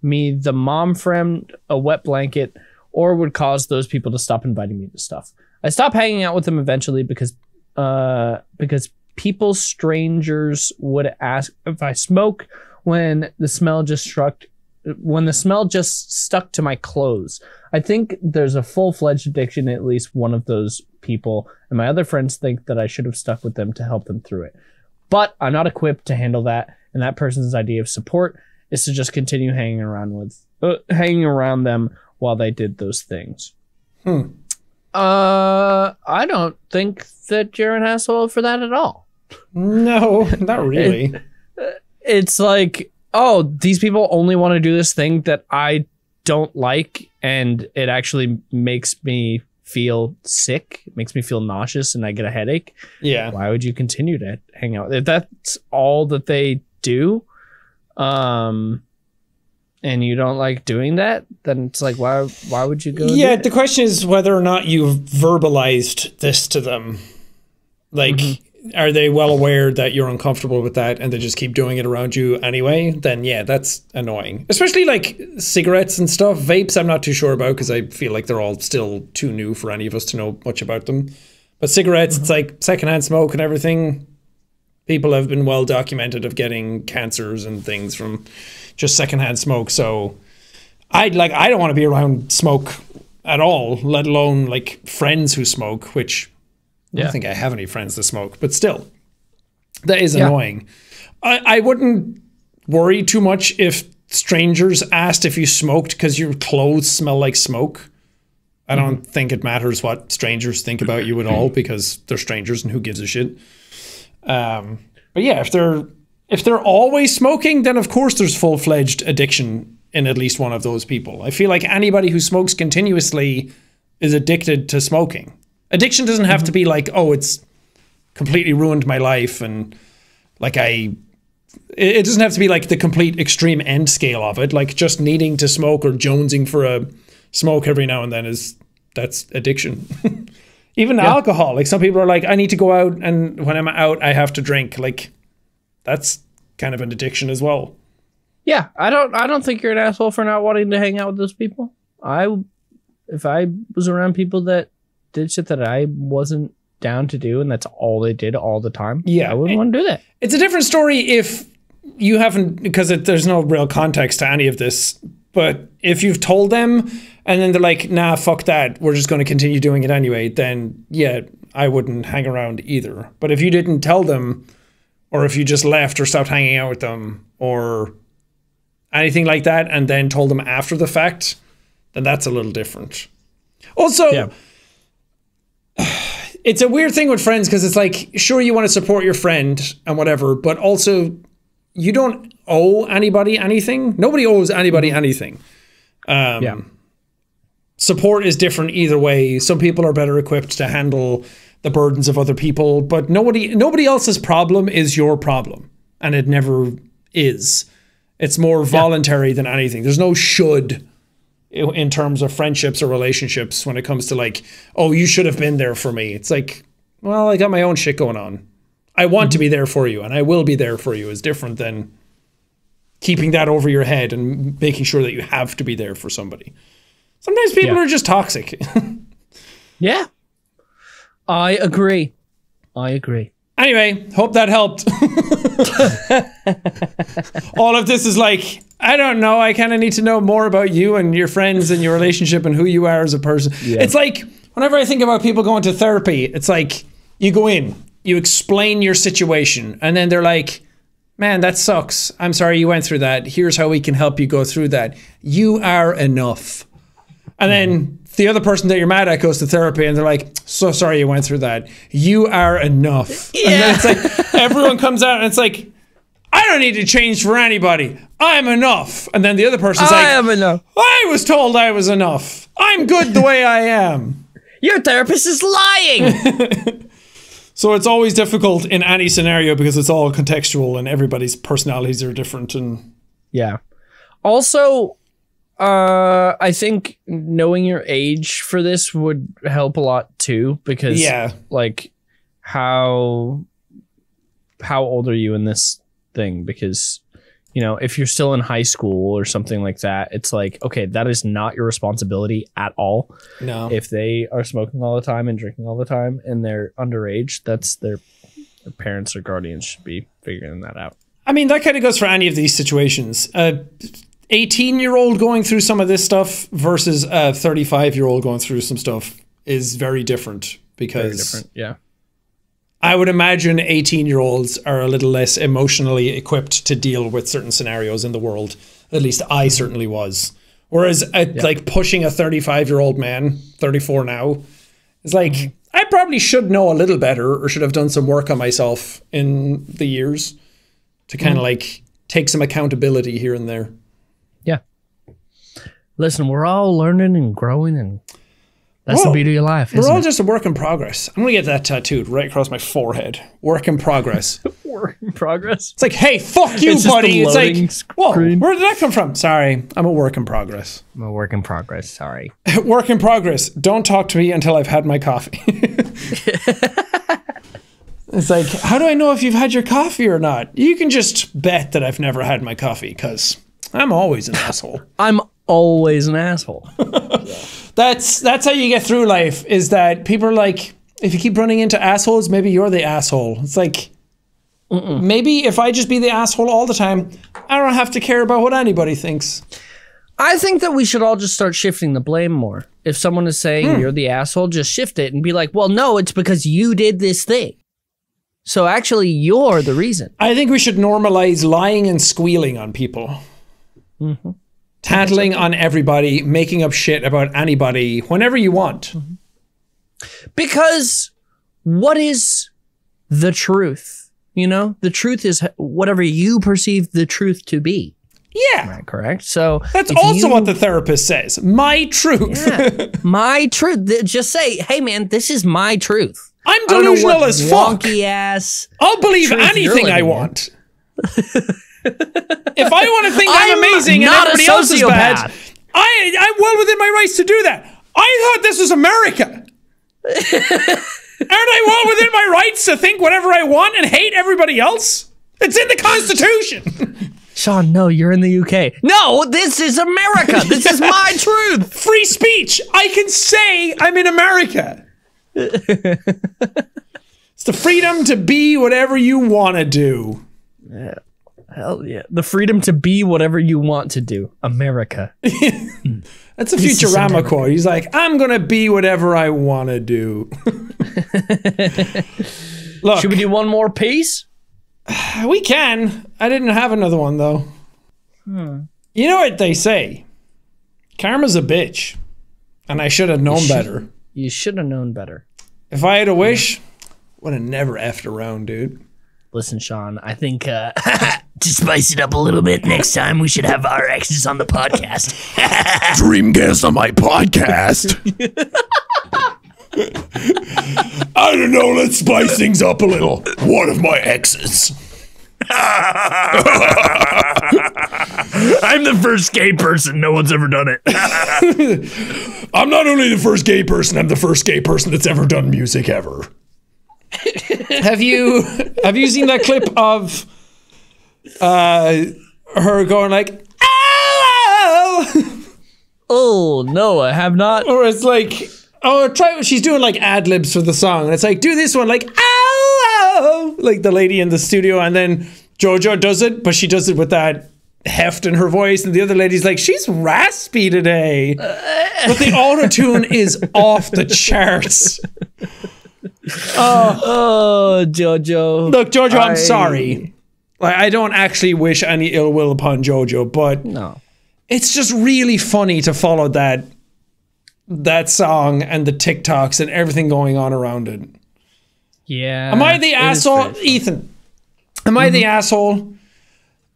me the mom friend, a wet blanket, or would cause those people to stop inviting me to stuff. I stopped hanging out with them eventually because strangers would ask if I smoke when the smell just stuck to my clothes. I think there's a full-fledged addiction in at least one of those people, and my other friends think that I should have stuck with them to help them through it. But I'm not equipped to handle that, and that person's idea of support is to just continue hanging around them while they did those things. I don't think that you're an asshole for that at all. No, not really. It's like, oh, these people only want to do this thing that I don't like, and it actually makes me feel sick. It makes me feel nauseous, and I get a headache. Yeah. Why would you continue to hang out? If that's all that they do, and you don't like doing that, then it's like, why would you go? Yeah, the question is whether or not you've verbalized this to them. Like, are they well aware that you're uncomfortable with that and they just keep doing it around you anyway? Then yeah, that's annoying. Especially like cigarettes and stuff. Vapes, I'm not too sure about because I feel like they're all still too new for any of us to know much about them. But cigarettes, it's like secondhand smoke and everything. People have been well documented of getting cancers and things from just secondhand smoke. So I don't want to be around smoke at all, let alone like friends who smoke, which I don't think I have any friends that smoke, but still, that is annoying. I wouldn't worry too much if strangers asked if you smoked because your clothes smell like smoke. I don't think it matters what strangers think about you at all because they're strangers and who gives a shit. But yeah, if they're always smoking, then of course there's full-fledged addiction in at least one of those people. I feel like anybody who smokes continuously is addicted to smoking. Addiction doesn't have to be like, oh, it's completely ruined my life and like it doesn't have to be like the complete extreme end scale of it. Like just needing to smoke or jonesing for a smoke every now and then that's addiction. Even alcohol, like some people are like, I need to go out and when I'm out, I have to drink. Like that's kind of an addiction as well. Yeah, I don't think you're an asshole for not wanting to hang out with those people. If I was around people that did shit that I wasn't down to do and that's all they did all the time, I wouldn't want to do that. It's a different story if you haven't, because there's no real context to any of this, but if you've told them and then they're like, nah, fuck that, we're just going to continue doing it anyway, then yeah, I wouldn't hang around either. But if you didn't tell them, or if you just left or stopped hanging out with them or anything like that and then told them after the fact, then that's a little different. Also, it's a weird thing with friends because it's like, sure, you want to support your friend and whatever, but also you don't owe anybody anything. Nobody owes anybody anything. Support is different either way. Some people are better equipped to handle the burdens of other people, but nobody else's problem is your problem, and it never is. It's more voluntary than anything. There's no should in terms of friendships or relationships when it comes to like, oh, you should have been there for me. It's like, well, I got my own shit going on. I want to be there for you and I will be there for you is different than keeping that over your head and making sure that you have to be there for somebody. Sometimes people are just toxic. Yeah. I agree. Anyway, hope that helped. All of this is like, I don't know. I kind of need to know more about you and your friends and your relationship and who you are as a person. Yeah. It's like, whenever I think about people going to therapy, it's like, you go in, you explain your situation, and then they're like, man, that sucks. I'm sorry you went through that. Here's how we can help you go through that. You are enough. And then the other person that you're mad at goes to therapy and they're like, so sorry you went through that. You are enough. Yeah. And then it's like, everyone comes out and it's like, I don't need to change for anybody. I'm enough. And then the other person's like, I am enough. I was told I was enough. I'm good the way I am. Your therapist is lying. So it's always difficult in any scenario because it's all contextual and everybody's personalities are different. And yeah. Also, I think knowing your age for this would help a lot too, because like how old are you in this thing? Because, you know, if you're still in high school or something like that, it's like, okay, that is not your responsibility at all. No. If they are smoking all the time and drinking all the time and they're underage, that's their parents or guardians should be figuring that out. I mean, that kind of goes for any of these situations. 18-year-old going through some of this stuff versus a 35-year-old going through some stuff is very different because I would imagine 18-year-olds are a little less emotionally equipped to deal with certain scenarios in the world. At least I certainly was. Whereas like pushing a 35-year-old man, 34 now, is like, I probably should know a little better or should have done some work on myself in the years to kind of like take some accountability here and there. Yeah. Listen, we're all learning and growing and That's the beauty of life. We're all just a work in progress. I'm gonna get that tattooed right across my forehead. Work in progress. Work in progress. It's like, hey, fuck you, It's buddy. It's like, whoa, screen. where did that come from? Sorry, I'm a work in progress. I'm a work in progress. Sorry. Work in progress. Don't talk to me until I've had my coffee. It's like, how do I know if you've had your coffee or not? You can just bet that I've never had my coffee because I'm always an asshole. I'm always an asshole. That's how you get through life, is that people are like, if you keep running into assholes, maybe you're the asshole. It's like, maybe if I just be the asshole all the time, I don't have to care about what anybody thinks. I think that we should all just start shifting the blame more. If someone is saying you're the asshole, just shift it and be like, well, no, it's because you did this thing. So actually, you're the reason. I think we should normalize lying and squealing on people. Tattling on everybody, making up shit about anybody whenever you want. Because what is the truth? You know, the truth is whatever you perceive the truth to be. Yeah. Right, correct. So that's also what the therapist says. My truth. Yeah, my truth. Just say, hey man, this is my truth. I'm delusional as fuck. Wonky ass. I'll believe anything I want. If I want to think I'm amazing and everybody else is bad, I'm well within my rights to do that. I thought this was America. Aren't I well within my rights to think whatever I want and hate everybody else? It's in the Constitution. Sean, no, you're in the UK. No, this is America. This is my truth. Free speech. I can say I'm in America. It's the freedom to be whatever you want to do. Yeah. Hell yeah. The freedom to be whatever you want to do. America. That's a Futurama quote. He's like, I'm going to be whatever I want to do. Look, should we do one more piece? We can. I didn't have another one, though. You know what they say? Karma's a bitch. And I should have known better. You should have known better. If I had a wish, would have never effed around, dude. Listen, Sean, I think to spice it up a little bit, next time we should have our exes on the podcast. Dream guest on my podcast. I don't know, let's spice things up a little. One of my exes. I'm the first gay person. No one's ever done it. I'm not only the first gay person, I'm the first gay person that's ever done music ever. Have you seen that clip of her going like, "Ow!" Oh no, I have not. Or it's like, she's doing like ad libs for the song, and it's like, do this one like, "Ow!" like the lady in the studio, and then JoJo does it, but she does it with that heft in her voice, and the other lady's like, she's raspy today, but the auto-tune is off the charts. Oh, JoJo. Look, JoJo, I'm sorry. Like, I don't actually wish any ill will upon JoJo, but no, it's just really funny to follow that song and the TikToks and everything going on around it. Yeah. Am I the asshole, Ethan? Am I the asshole?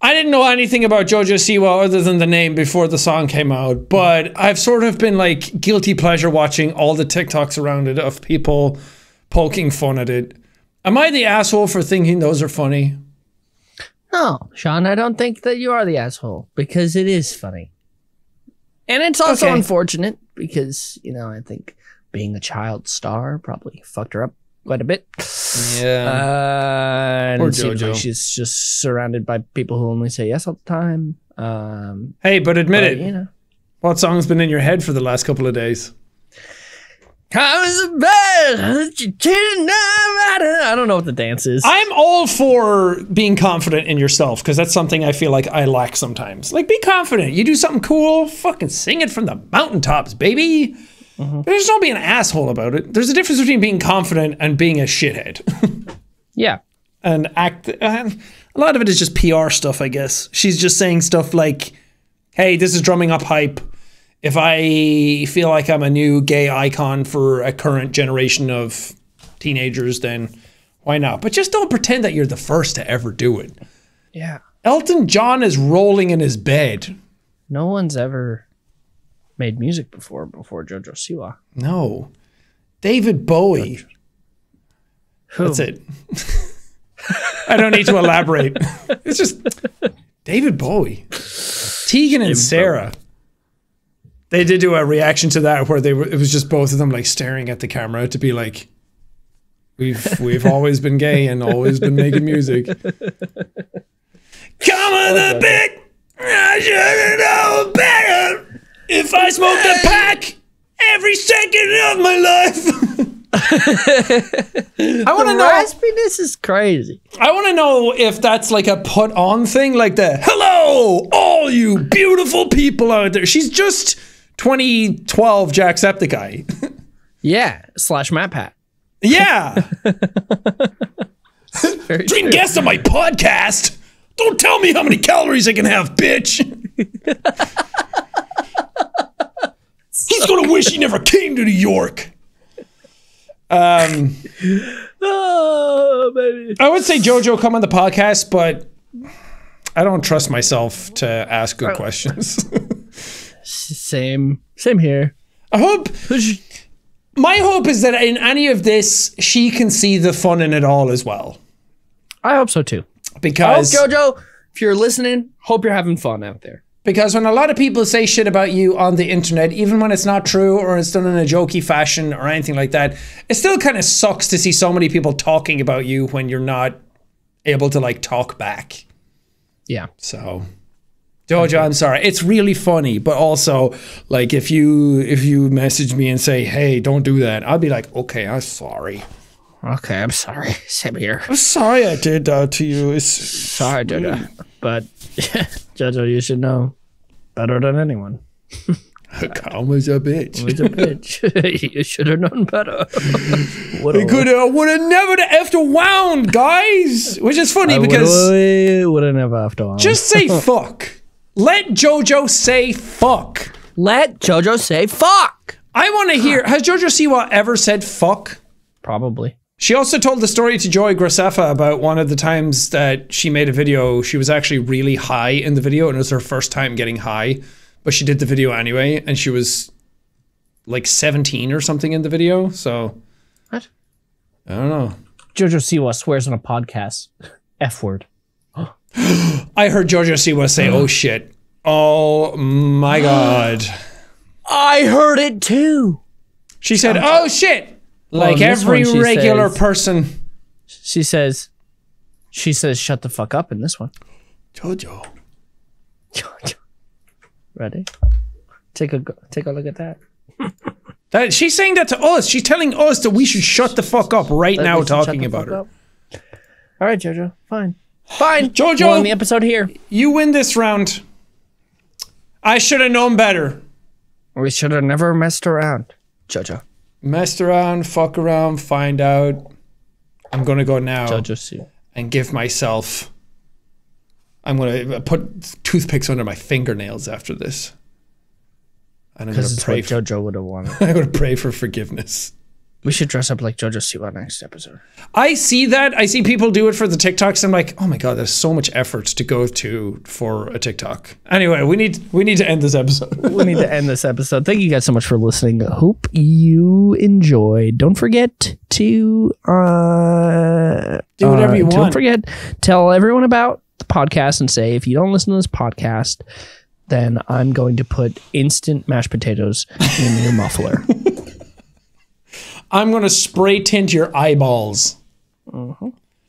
I didn't know anything about JoJo Siwa other than the name before the song came out, but I've sort of been like guilty pleasure watching all the TikToks around it of people poking fun at it. Am I the asshole for thinking those are funny? No, Sean, I don't think that you are the asshole, because it is funny. And it's also unfortunate because, you know, I think being a child star probably fucked her up quite a bit. Yeah. And it seems like she's just surrounded by people who only say yes all the time. Hey, but admit it. You know. What song's been in your head for the last couple of days? I don't know what the dance is. I'm all for being confident in yourself, because that's something I feel like I lack sometimes. Like, be confident. You do something cool, fucking sing it from the mountaintops, baby. But just don't be an asshole about it. There's a difference between being confident and being a shithead. Yeah. And a lot of it is just PR stuff, I guess. She's just saying stuff like, hey, this is drumming up hype. If I feel like I'm a new gay icon for a current generation of teenagers, then why not? But just don't pretend that you're the first to ever do it. Yeah. Elton John is rolling in his bed. No one's ever made music before Jojo Siwa. No. David Bowie. Who? That's it. I don't need to elaborate. It's just David Bowie. Tegan and Sarah. They did do a reaction to that where it was just both of them like staring at the camera to be like, we've always been gay and always been making music. Come on the bit, I should know better. If I smoked a pack every second of my life. I want to know. Raspiness is crazy. I want to know if that's like a put on thing, like the hello, all you beautiful people out there. She's just 2012 Jacksepticeye. Yeah, / Matt Pat. Yeah. Dream guest on my podcast. Don't tell me how many calories I can have, bitch. He's gonna wish he never came to New York. Oh, baby. I would say JoJo come on the podcast, but I don't trust myself to ask good questions. Same here. I hope. My hope is that in any of this, she can see the fun in it all as well. I hope so too. Because JoJo, if you're listening, hope you're having fun out there. Because when a lot of people say shit about you on the internet, even when it's not true or it's done in a jokey fashion or anything like that, it still kind of sucks to see so many people talking about you when you're not able to like talk back. Yeah. So, Jojo, I'm sorry. It's really funny, but also like if you message me and say, "Hey, don't do that," I'll be like, "Okay, I'm sorry." Okay, I'm sorry. Same here. I'm sorry I did that to you. Sorry, Jojo. But Jojo, you should know better than anyone. Calm as a bitch. Was a bitch. You should have known better. I would have never effed wound, guys. Which is funny because would have never effed wound. Just say fuck. Let JoJo say fuck. Let JoJo say fuck. I want to hear. Has JoJo Siwa ever said fuck? Probably. She also told the story to Joey Graceffa about one of the times that she made a video. She was actually really high in the video, and it was her first time getting high. But she did the video anyway, and she was like 17 or something in the video. So, what? I don't know. JoJo Siwa swears on a podcast. F word. I heard JoJo Siwa say, "Oh shit! Oh my god!" I heard it too. She said, "Oh shit!" Like every regular person. She says, "Shut the fuck up" in this one. JoJo. Ready? Take a look at that. That she's saying that to us. She's telling us that we should shut the fuck up right now talking about her. All right, JoJo. Fine. JoJo, we'll end the episode here. You win this round. I should have known better. We should have never messed around, JoJo. Messed around, fuck around, find out. I'm gonna go now JoJo and give myself. I'm gonna put toothpicks under my fingernails after this. And I'm gonna pray. What JoJo would have wanted. I'm gonna pray for forgiveness. We should dress up like JoJo Siwa next episode. I see that. I see people do it for the TikToks. I'm like, oh my god, there's so much effort to go to for a TikTok. Anyway, we need to end this episode. We need to end this episode. Thank you guys so much for listening. Hope you enjoyed. Don't forget to do whatever you want. Don't forget, tell everyone about the podcast and say, if you don't listen to this podcast, then I'm going to put instant mashed potatoes in your muffler. I'm going to spray tint your eyeballs.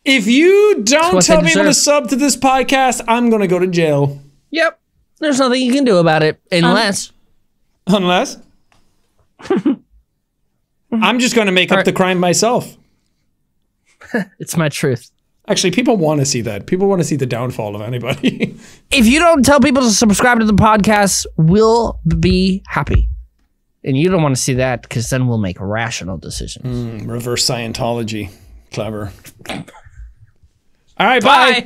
If you don't tell people to sub to this podcast, I'm going to go to jail. Yep. There's nothing you can do about it unless. I'm just going to make up the crime myself. It's my truth. Actually, people want to see that. People want to see the downfall of anybody. If you don't tell people to subscribe to the podcast, we'll be happy. And you don't want to see that because then we'll make rational decisions. Reverse Scientology. Clever. All right, bye.